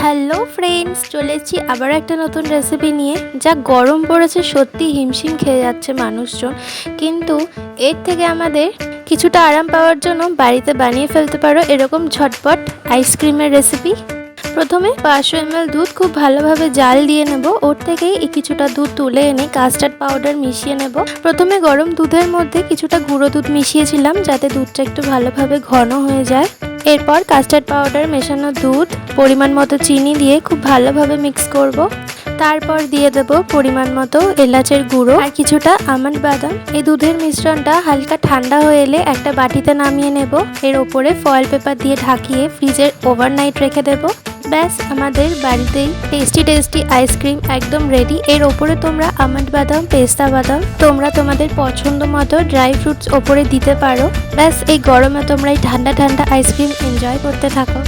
Hello friends, চলে এসেছি আবার একটা নতুন রেসিপি নিয়ে। যা গরম পড়েছে, সত্যি হিমশিম খেয়ে যাচ্ছে মানুষজন, কিন্তু এর থেকে আমাদের কিছুটা আরাম পাওয়ার জন্য বাড়িতে বানিয়ে ফেলতে পারো এরকম ঝটপট আইসক্রিমের রেসিপি। প্রথমে 500 ml দুধ খুব ভালোভাবে জাল দিয়ে নেব। ওর থেকেই কিছুটা দুধ তুলে এনে কাস্টার্ড পাউডার মিশিয়ে নেব। প্রথমে গরম দুধের মধ্যে কিছুটা গুঁড়ো দুধ মিশিয়েছিলাম, যাতে দুধটা একটু ভালোভাবে ঘন হয়ে যায়। এরপর কাস্টার্ড পাউডার, মেশানো দুধ, পরিমাণ মতো চিনি দিয়ে খুব ভালোভাবে মিক্স করব। তারপর দিয়ে দেব পরিমাণ মতো এলাচের গুঁড়ো আর কিছুটা আমন্ড বাদাম। এই দুধের মিশ্রণটা হালকা ঠান্ডা হয়ে এলে একটা বাটিতে নামিয়ে নেব। এর ওপরে ফয়েল পেপার দিয়ে ঢাকিয়ে ফ্রিজে ওভারনাইট রেখে দেব। ব্যাস, আমাদের বাড়িতেই টেস্টি আইসক্রিম একদম রেডি। এর ওপরে তোমরা আমন্ড বাদাম, পেস্তা বাদাম তোমরা তোমাদের পছন্দ মতো ড্রাই ফ্রুটস ওপরে দিতে পারো। ব্যাস, এই গরমে তোমরা এই ঠান্ডা আইসক্রিম এনজয় করতে থাকো।